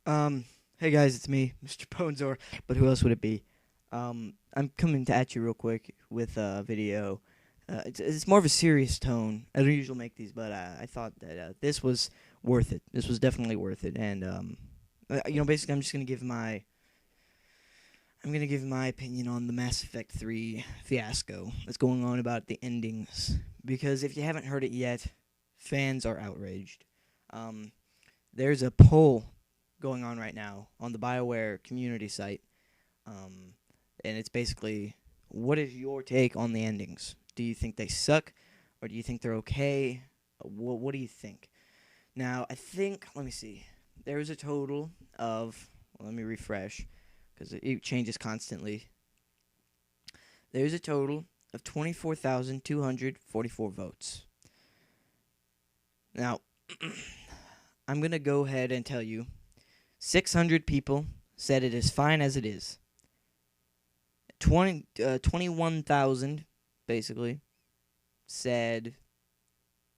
Hey guys, it's me, Mr. Ponzor, but who else would it be? I'm coming at you real quick with a video. It's more of a serious tone. I don't usually make these, but I thought that this was worth it. This was definitely worth it, and basically, I'm gonna give my opinion on the Mass Effect 3 fiasco that's going on about the endings. Because if you haven't heard it yet, fans are outraged. Um, there's a poll going on right now on the Bioware community site, um, and it's basically, what is your take on the endings? Do you think they suck, or do you think they're okay? What do you think? Now, I think, let me see. There's a total of, well, let me refresh, because it changes constantly. There's a total of 24,244 votes. Now, I'm going to go ahead and tell you 600 people said it is fine as it is. 21,000, basically, said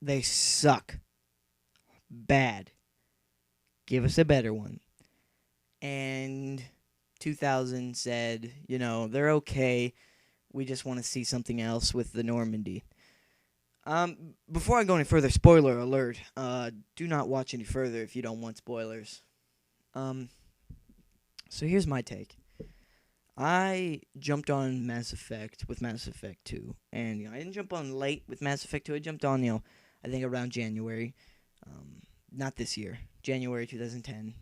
they suck. Bad. Give us a better one. And 2,000 said, they're okay. We just want to see something else with the Normandy. Before I go any further, spoiler alert. Do not watch any further if you don't want spoilers. So here's my take. I jumped on Mass Effect with Mass Effect 2, and I didn't jump on late with Mass Effect 2. I jumped on, I think around January, not this year, January 2010,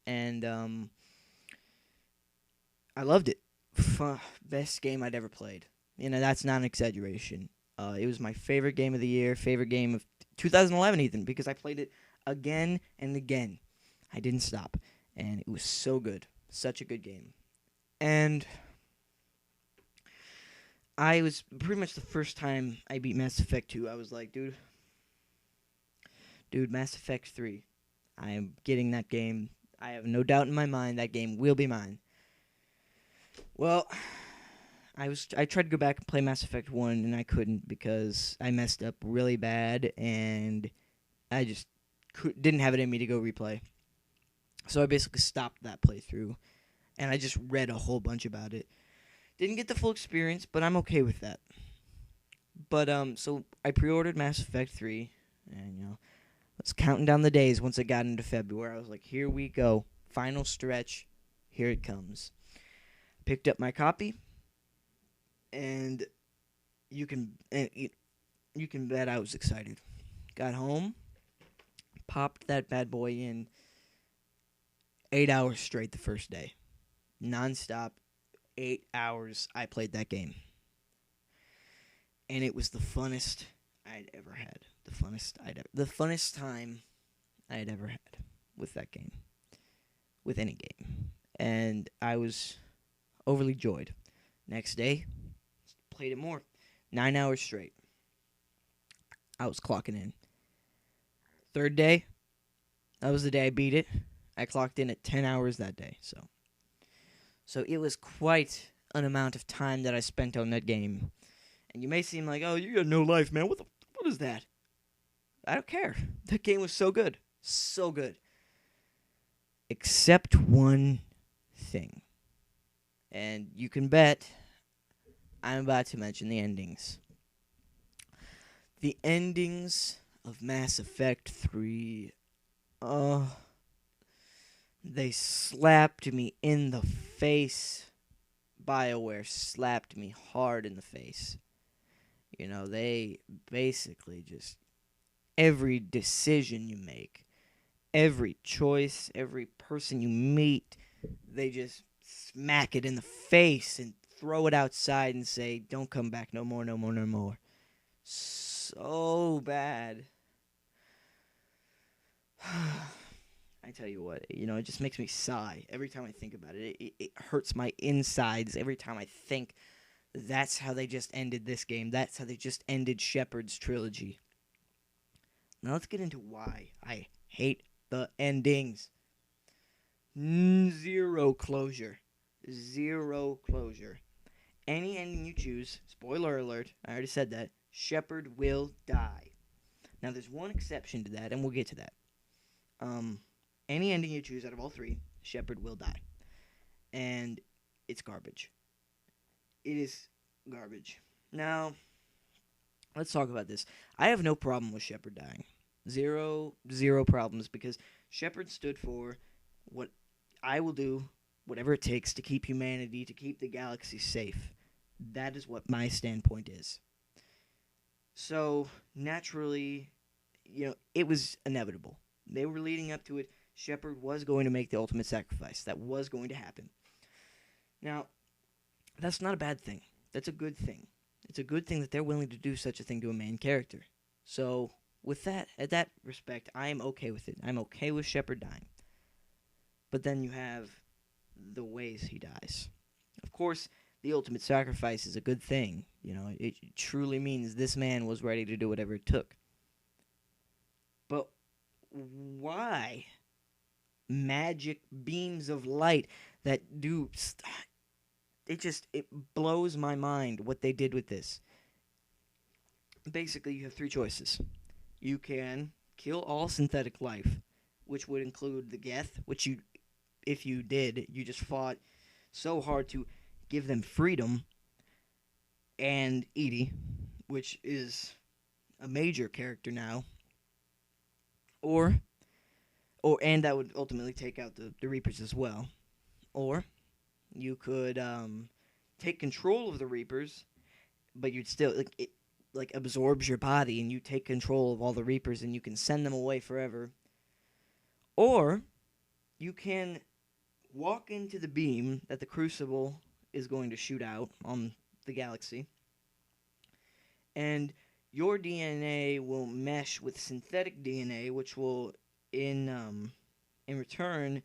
and I loved it. Best game I'd ever played. That's not an exaggeration. It was my favorite game of the year, favorite game of 2011 even, because I played it again and again. I didn't stop, and it was so good. Such a good game. And I was pretty much the first time I beat Mass Effect 2, I was like, dude, Mass Effect 3. I am getting that game. I have no doubt in my mind that game will be mine. Well, I tried to go back and play Mass Effect 1 and I couldn't because I messed up really bad and I just didn't have it in me to go replay. So I basically stopped that playthrough and I just read a whole bunch about it. Didn't get the full experience, but I'm okay with that. But so I pre-ordered Mass Effect 3 and I was counting down the days once it got into February. I was like, here we go. Final stretch. Here it comes. Picked up my copy and you can you can bet I was excited. Got home, popped that bad boy in 8 hours straight the first day. Nonstop, 8 hours I played that game. And it was the funnest I'd ever had. The funnest time I'd ever had with that game. With any game. And I was overly joyed. Next day, played it more. 9 hours straight. I was clocking in. Third day, that was the day I beat it. I clocked in at 10 hours that day. So it was quite an amount of time that I spent on that game. And you may seem like, oh, you got no life, man. What is that? I don't care. That game was so good. So good. Except one thing. And you can bet I'm about to mention the endings. The endings of Mass Effect 3. They slapped me in the face. BioWare slapped me hard in the face. They basically just every decision you make, every choice, every person you meet, they just smack it in the face and throw it outside and say, don't come back no more, no more, no more. So bad. I tell you what, it just makes me sigh every time I think about it. It hurts my insides every time I think that's how they just ended this game. That's how they just ended Shepard's trilogy. Now let's get into why I hate the endings. Zero closure. Zero closure. Any ending you choose, spoiler alert, I already said that, Shepard will die. Now there's one exception to that, and we'll get to that. Any ending you choose out of all three, Shepard will die. And it's garbage. It is garbage. Now, let's talk about this. I have no problem with Shepard dying. Zero problems, because Shepard stood for what I will do whatever it takes to keep humanity, to keep the galaxy safe. That is what my standpoint is. So, naturally, it was inevitable. They were leading up to it. Shepard was going to make the ultimate sacrifice. That was going to happen. Now, that's not a bad thing. That's a good thing. It's a good thing that they're willing to do such a thing to a main character. So, with that, at that respect, I am okay with it. I'm okay with Shepard dying. But then you have the ways he dies. Of course, the ultimate sacrifice is a good thing. It truly means this man was ready to do whatever it took. But why magic beams of light that do... It blows my mind what they did with this. Basically, you have three choices. You can kill all synthetic life, which would include the Geth, which if you did, you just fought so hard to give them freedom, and Edie, which is a major character now, and that would ultimately take out the Reapers as well. Or you could take control of the Reapers, but you'd still it absorbs your body, and you take control of all the Reapers, and you can send them away forever. Or you can walk into the beam that the Crucible is going to shoot out on the galaxy, and your DNA will mesh with synthetic DNA, which will, in return,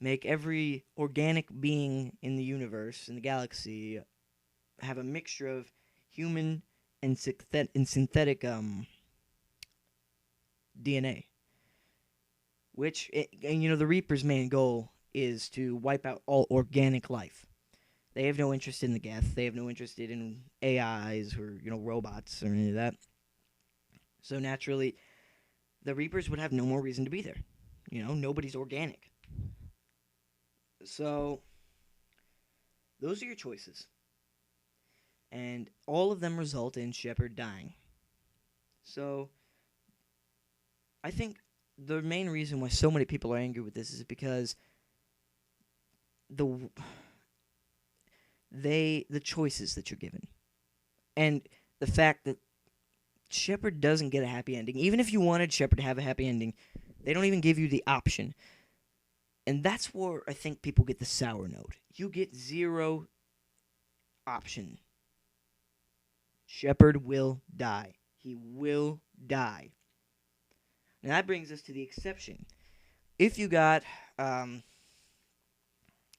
make every organic being in the universe, in the galaxy, have a mixture of human and synthetic DNA. Which, the Reaper's main goal is to wipe out all organic life. They have no interest in the Geth. They have no interest in AIs or, robots or any of that. So naturally, the Reapers would have no more reason to be there. Nobody's organic. So, those are your choices. And all of them result in Shepard dying. So, I think the main reason why so many people are angry with this is because the choices that you're given. And the fact that Shepard doesn't get a happy ending. Even if you wanted Shepard to have a happy ending, they don't even give you the option. And that's where I think people get the sour note. You get zero option. Shepard will die. He will die. Now that brings us to the exception. If you got, I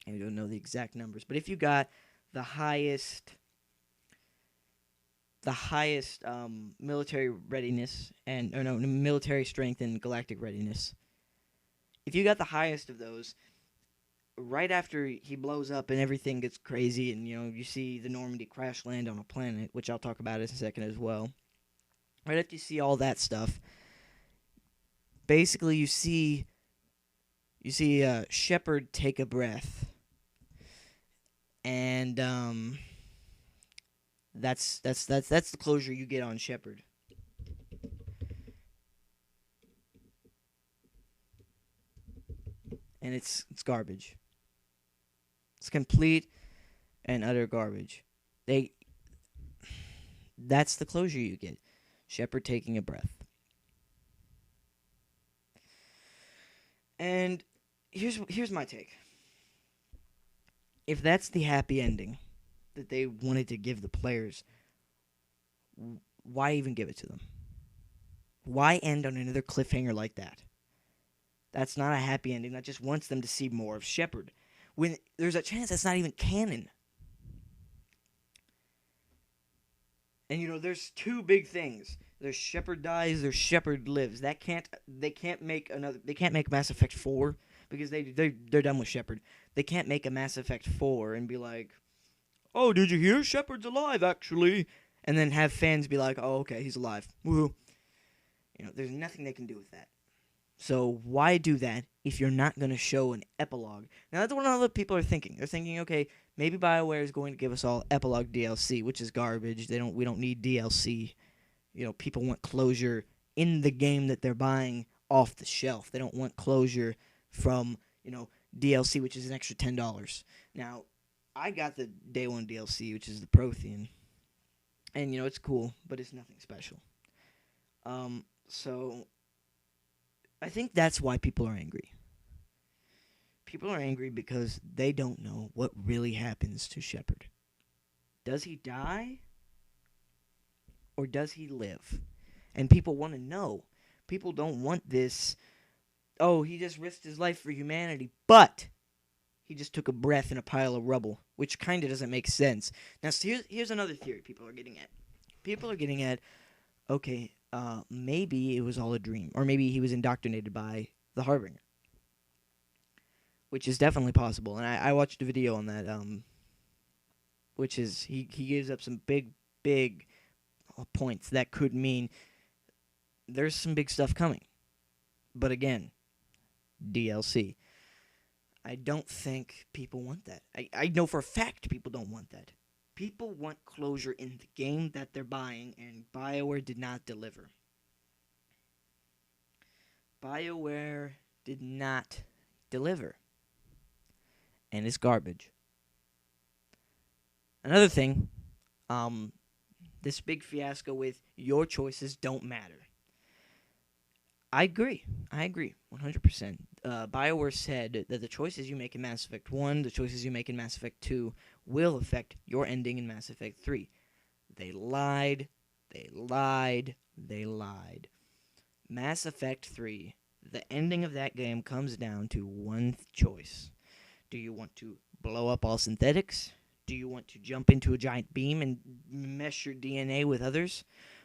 don't know the exact numbers, but if you got the highest military readiness military strength and galactic readiness. If you got the highest of those, right after he blows up and everything gets crazy, and you see the Normandy crash land on a planet, which I'll talk about in a second as well. Right after you see all that stuff, basically you see Shepard take a breath, and that's the closure you get on Shepard. And it's garbage. It's complete and utter garbage. That's the closure you get. Shepard taking a breath. And here's my take. If that's the happy ending that they wanted to give the players, why even give it to them? Why end on another cliffhanger like that? That's not a happy ending. That just wants them to see more of Shepard. When there's a chance that's not even canon. And there's two big things. There's Shepard dies, there's Shepard lives. They can't make Mass Effect 4 because they're done with Shepard. They can't make a Mass Effect 4 and be like, "Oh, did you hear? Shepard's alive actually." And then have fans be like, "Oh, okay, he's alive. Woohoo." There's nothing they can do with that. So why do that if you're not going to show an epilogue? Now that's what other people are thinking. They're thinking, okay, maybe BioWare is going to give us all epilogue DLC, which is garbage. We don't need DLC. People want closure in the game that they're buying off the shelf. They don't want closure from, DLC, which is an extra $10. Now, I got the day one DLC, which is the Prothean. And, it's cool, but it's nothing special. So I think that's why people are angry. People are angry because they don't know what really happens to Shepard. Does he die? Or does he live? And people want to know. People don't want this, oh, he just risked his life for humanity, but he just took a breath in a pile of rubble, which kind of doesn't make sense. Now, so here's another theory people are getting at. People are getting at, okay, maybe it was all a dream, or maybe he was indoctrinated by the Harbinger, which is definitely possible. And I watched a video on that, which is he gives up some big points that could mean there's some big stuff coming. But again, DLC. I don't think people want that. I know for a fact people don't want that. People want closure in the game that they're buying, and BioWare did not deliver. BioWare did not deliver. And it's garbage. Another thing, this big fiasco with your choices don't matter. I agree, 100%. BioWare said that the choices you make in Mass Effect 1, the choices you make in Mass Effect 2, will affect your ending in Mass Effect 3. They lied. Mass Effect 3, the ending of that game comes down to one choice. Do you want to blow up all synthetics? Do you want to jump into a giant beam and mesh your DNA with others?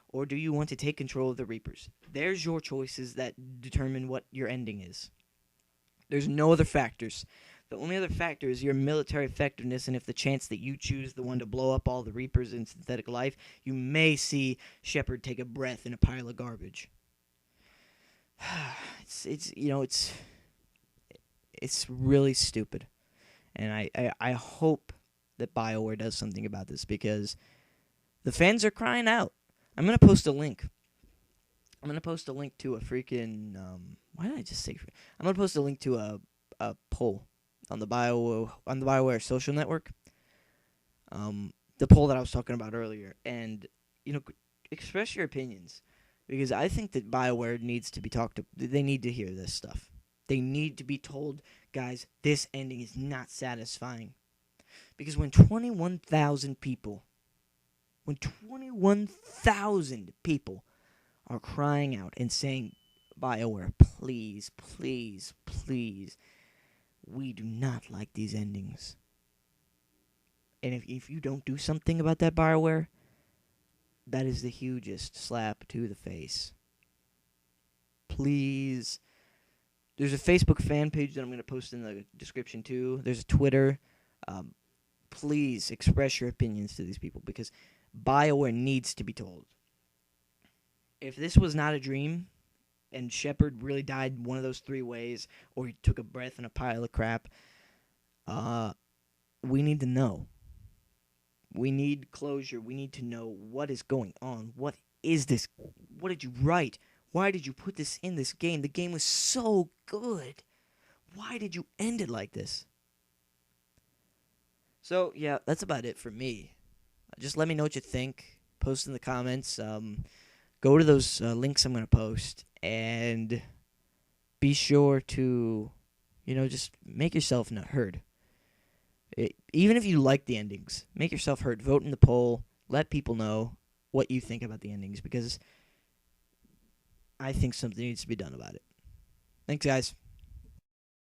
Or do you want to take control of the Reapers? There's your choices that determine what your ending is. There's no other factors. The only other factor is your military effectiveness, and if the chance that you choose the one to blow up all the Reapers in synthetic life, you may see Shepard take a breath in a pile of garbage. It's really stupid. And I hope that BioWare does something about this, because the fans are crying out. I'm going to post a link. I'm going to post a link to a freaking... why did I just say... I'm going to post a link to a poll on the BioWare social network. The poll that I was talking about earlier. And, express your opinions. Because I think that BioWare needs to be talked to... They need to hear this stuff. They need to be told, guys, this ending is not satisfying. Because when 21,000 people are crying out and saying, BioWare, please, please, please, we do not like these endings. And if you don't do something about that, BioWare, that is the hugest slap to the face. Please. There's a Facebook fan page that I'm going to post in the description too. There's a Twitter. Please express your opinions to these people, because BioWare needs to be told. If this was not a dream, and Shepard really died one of those three ways, or he took a breath in a pile of crap, we need to know. We need closure. We need to know what is going on. What is this? What did you write? Why did you put this in this game? The game was so good. Why did you end it like this? So, yeah, that's about it for me. Just let me know what you think. Post in the comments. Go to those links I'm going to post. And be sure to, just make yourself heard. Even if you like the endings, make yourself heard. Vote in the poll. Let people know what you think about the endings, because I think something needs to be done about it. Thanks, guys.